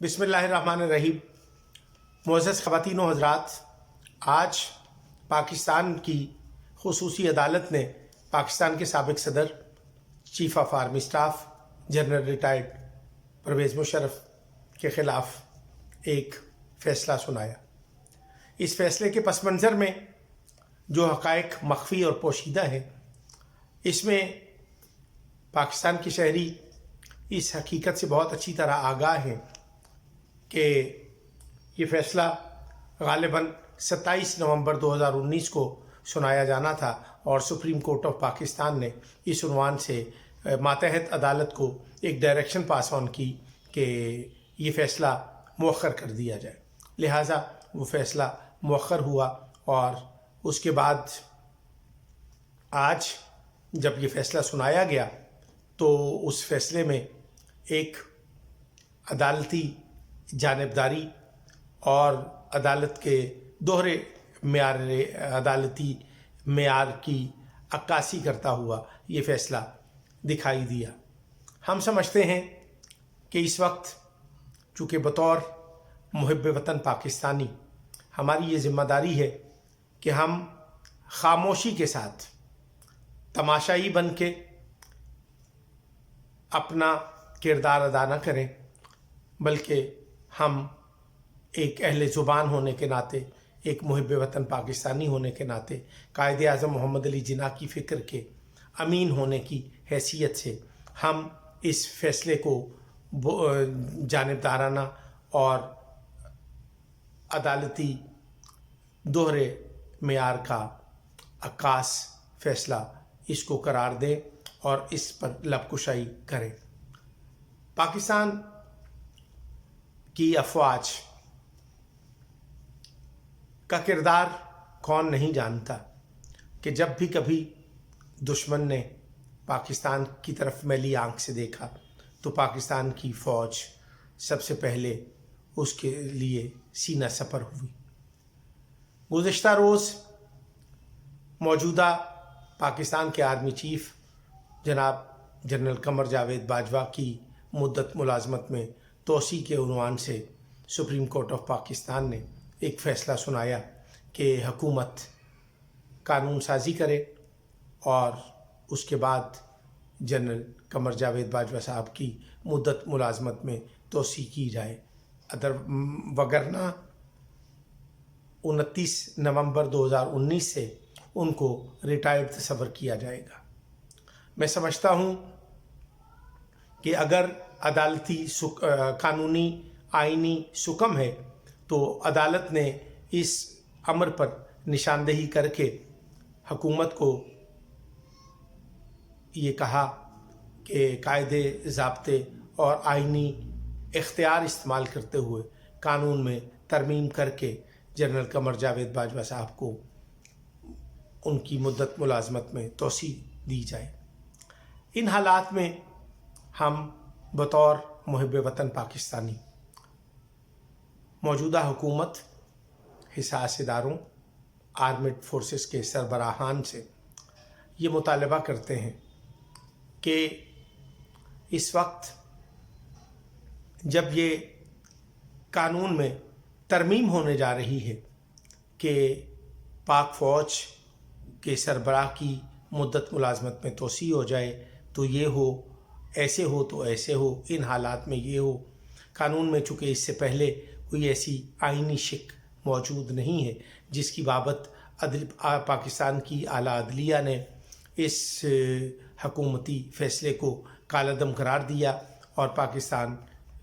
بسم اللہ الرحمن الرحیم۔ معزز خواتین و حضرات، آج پاکستان کی خصوصی عدالت نے پاکستان کے سابق صدر chief of army staff general retired Pervez Musharraf کے خلاف ایک فیصلہ سنایا۔ اس فیصلے کے پس منظر میں جو حقائق مخفی اور پوشیدہ ہیں، اس میں پاکستان کے شہری اس حقیقت سے بہت اچھی طرح آگاہ ہیں کہ یہ فیصلہ غالباً 27 نومبر 2019 کو سنایا جانا تھا، اور سپریم کورٹ آف پاکستان نے اس عنوان سے ماتحت عدالت کو ایک ڈائریکشن پاس آن کی کہ یہ فیصلہ مؤخر کر دیا جائے۔ لہٰذا وہ فیصلہ مؤخر ہوا، اور اس کے بعد آج جب یہ فیصلہ سنایا گیا تو اس فیصلے میں ایک عدالتی جانبداری اور عدالت کے دوہرے عدالتی معیار کی عکاسی کرتا ہوا یہ فیصلہ دکھائی دیا۔ ہم سمجھتے ہیں کہ اس وقت چونکہ بطور محب وطن پاکستانی ہماری یہ ذمہ داری ہے کہ ہم خاموشی کے ساتھ تماشائی بن کے اپنا کردار ادا نہ کریں، بلکہ ہم ایک اہل زبان ہونے کے ناطے، ایک محب وطن پاکستانی ہونے کے ناطے، قائد اعظم محمد علی جناح کی فکر کے امین ہونے کی حیثیت سے ہم اس فیصلے کو جانبدارانہ اور عدالتی دوہرے معیار کا عکاس فیصلہ اس کو قرار دیں اور اس پر لب کشائی کریں۔ پاکستان کی افواج کا کردار کون نہیں جانتا کہ جب بھی کبھی دشمن نے پاکستان کی طرف میلی آنکھ سے دیکھا تو پاکستان کی فوج سب سے پہلے اس کے لیے سینہ سپر ہوئی۔ گزشتہ روز موجودہ پاکستان کے آرمی چیف جناب جنرل قمر جاوید باجوہ کی مدت ملازمت میں توسیع کے عنوان سے سپریم کورٹ آف پاکستان نے ایک فیصلہ سنایا کہ حکومت قانون سازی کرے اور اس کے بعد جنرل قمر جاوید باجوہ صاحب کی مدت ملازمت میں توسیع کی جائے، وگرنہ 29 نومبر 2019 سے ان کو ریٹائرڈ تصور کیا جائے گا۔ میں سمجھتا ہوں کہ اگر عدالتی قانونی آئینی سکم ہے تو عدالت نے اس امر پر نشاندہی کر کے حکومت کو یہ کہا کہ قاعدے ضابطے اور آئینی اختیار استعمال کرتے ہوئے قانون میں ترمیم کر کے جنرل قمر جاوید باجوہ صاحب کو ان کی مدت ملازمت میں توسیع دی جائے۔ ان حالات میں ہم بطور محب وطن پاکستانی موجودہ حکومت، حساس اداروں، آرمڈ فورسز کے سربراہان سے یہ مطالبہ کرتے ہیں کہ اس وقت جب یہ قانون میں ترمیم ہونے جا رہی ہے کہ پاک فوج کے سربراہ کی مدت ملازمت میں توسیع ہو جائے تو یہ ہو، ایسے ہو تو ایسے ہو، ان حالات میں یہ ہو، قانون میں چونکہ اس سے پہلے کوئی ایسی آئینی شک موجود نہیں ہے جس کی بابت پاکستان کی اعلیٰ عدلیہ نے اس حکومتی فیصلے کو کالعدم قرار دیا اور پاکستان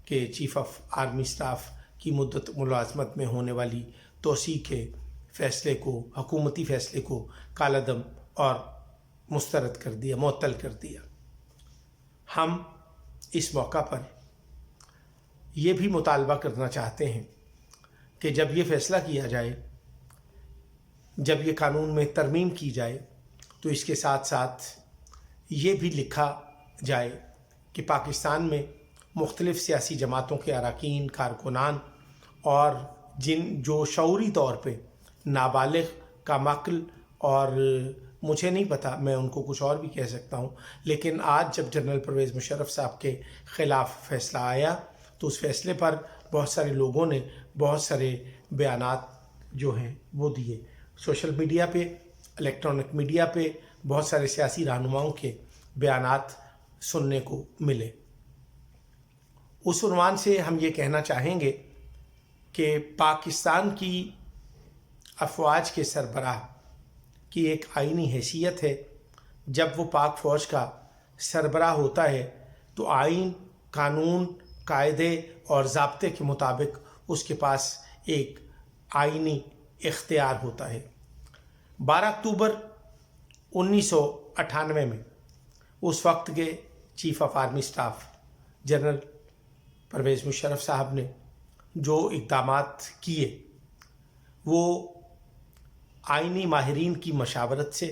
کے چیف آف آرمی سٹاف کی مدت ملازمت میں ہونے والی توسیع کے فیصلے کو، حکومتی فیصلے کو کالعدم اور مسترد کر دیا، معطل کر دیا۔ ہم اس موقع پر یہ بھی مطالبہ کرنا چاہتے ہیں کہ جب یہ فیصلہ کیا جائے، جب یہ قانون میں ترمیم کی جائے تو اس کے ساتھ ساتھ یہ بھی لکھا جائے کہ پاکستان میں مختلف سیاسی جماعتوں کے اراکین، کارکنان اور جو شعوری طور پہ نابالغ، کم عقل اور مجھے نہیں پتا، میں ان کو کچھ اور بھی کہہ سکتا ہوں، لیکن آج جب جنرل پرویز مشرف صاحب کے خلاف فیصلہ آیا تو اس فیصلے پر بہت سارے لوگوں نے بہت سارے بیانات جو ہیں وہ دیے، سوشل میڈیا پہ، الیکٹرانک میڈیا پہ بہت سارے سیاسی رہنماؤں کے بیانات سننے کو ملے۔ اس عنوان سے ہم یہ کہنا چاہیں گے کہ پاکستان کی افواج کے سربراہ کی ایک آئینی حیثیت ہے۔ جب وہ پاک فوج کا سربراہ ہوتا ہے تو آئین، قانون، قاعدے اور ضابطے کے مطابق اس کے پاس ایک آئینی اختیار ہوتا ہے۔ 12 اکتوبر 1998 میں اس وقت کے chief of army staff general Pervez Musharraf صاحب نے جو اقدامات کیے وہ آئینی ماہرین کی مشاورت سے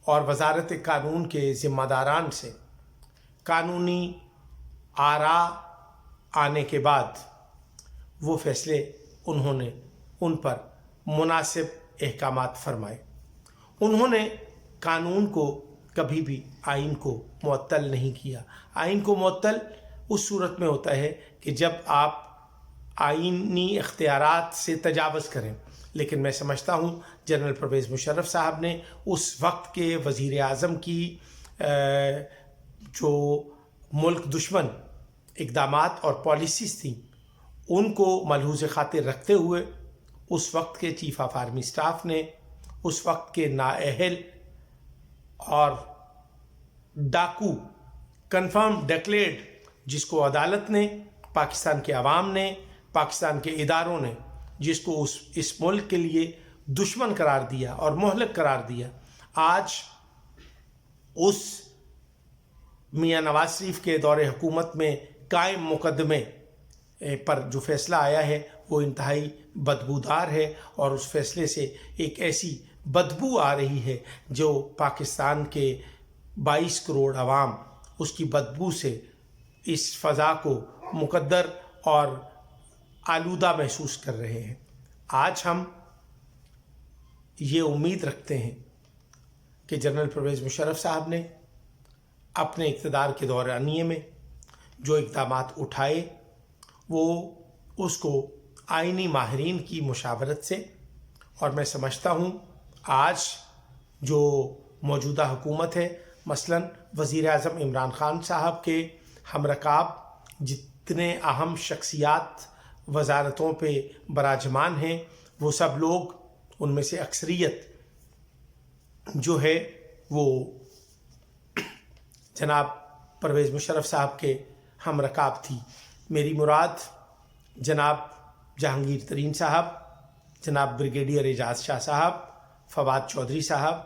اور وزارت قانون کے ذمہ داران سے قانونی آراء آنے کے بعد وہ فیصلے انہوں نے ان پر مناسب احکامات فرمائے۔ انہوں نے قانون کو کبھی بھی آئین کو معطل نہیں کیا۔ آئین کو معطل اس صورت میں ہوتا ہے کہ جب آپ آئینی اختیارات سے تجاوز کریں، لیکن میں سمجھتا ہوں جنرل پرویز مشرف صاحب نے اس وقت کے وزیر اعظم کی جو ملک دشمن اقدامات اور پالیسیز تھیں ان کو ملحوظ خاطر رکھتے ہوئے اس وقت کے چیف آف آرمی اسٹاف نے اس وقت کے نااہل اور ڈاکو کنفرم ڈکلیئرڈ، جس کو عدالت نے، پاکستان کے عوام نے، پاکستان کے اداروں نے جس کو اس ملک کے لیے دشمن قرار دیا اور مہلک قرار دیا، آج اس میاں نواز شریف کے دور حکومت میں قائم مقدمے پر جو فیصلہ آیا ہے وہ انتہائی بدبودار ہے، اور اس فیصلے سے ایک ایسی بدبو آ رہی ہے جو پاکستان کے 22 کروڑ عوام اس کی بدبو سے اس فضا کو مقدر اور آلودہ محسوس کر رہے ہیں۔ آج ہم یہ امید رکھتے ہیں کہ جنرل پرویز مشرف صاحب نے اپنے اقتدار کے دورانیے میں جو اقدامات اٹھائے وہ اس کو آئینی ماہرین کی مشاورت سے، اور میں سمجھتا ہوں آج جو موجودہ حکومت ہے، مثلاً وزیر اعظم عمران خان صاحب کے ہم رکاب جتنے اہم شخصیات وزارتوں پہ براجمان ہیں، وہ سب لوگ، ان میں سے اکثریت جو ہے وہ جناب پرویز مشرف صاحب کے ہم رکاب تھی۔ میری مراد جناب جہانگیر ترین صاحب، جناب بریگیڈیئر اعجاز شاہ صاحب، فواد چودھری صاحب،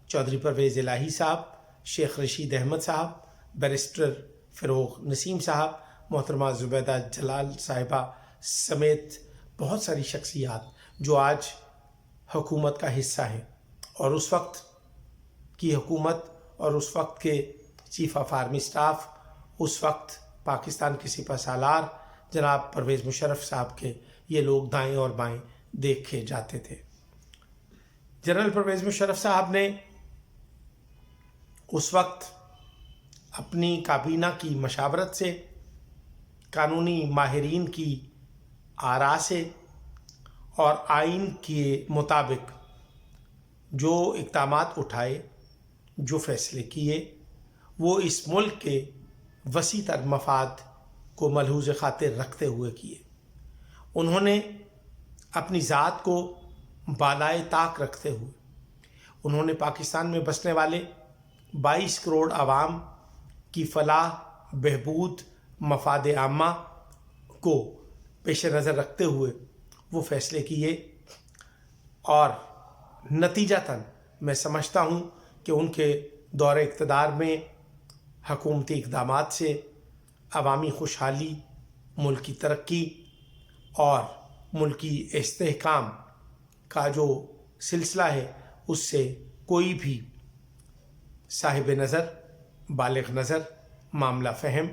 چودھری پرویز الہی صاحب، شیخ رشید احمد صاحب، بیرسٹر فروغ نسیم صاحب، محترمہ زبیدہ جلال صاحبہ سمیت بہت ساری شخصیات جو آج حکومت کا حصہ ہیں، اور اس وقت کی حکومت اور اس وقت کے چیف آف آرمی اسٹاف، اس وقت پاکستان کے سپہ سالار جناب پرویز مشرف صاحب کے یہ لوگ دائیں اور بائیں دیکھے جاتے تھے۔ جنرل پرویز مشرف صاحب نے اس وقت اپنی کابینہ کی مشاورت سے، قانونی ماہرین کی آراء سے اور آئین کے مطابق جو اقدامات اٹھائے، جو فیصلے کیے، وہ اس ملک کے وسیع تر مفاد کو ملحوظ خاطر رکھتے ہوئے کیے۔ انہوں نے اپنی ذات کو بالائے طاق رکھتے ہوئے انہوں نے پاکستان میں بسنے والے 22 کروڑ عوام کی فلاح، بہبود، مفاد عامہ کو پیش نظر رکھتے ہوئے وہ فیصلے کیے، اور نتیجتاً میں سمجھتا ہوں کہ ان کے دور اقتدار میں حکومتی اقدامات سے عوامی خوشحالی، ملکی ترقی اور ملکی استحکام کا جو سلسلہ ہے اس سے کوئی بھی صاحب نظر، بالغ نظر، معاملہ فہم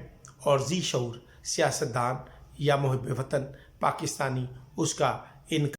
اور ذی شعور سیاستدان یا محب وطن پاکستانی اس کا انکار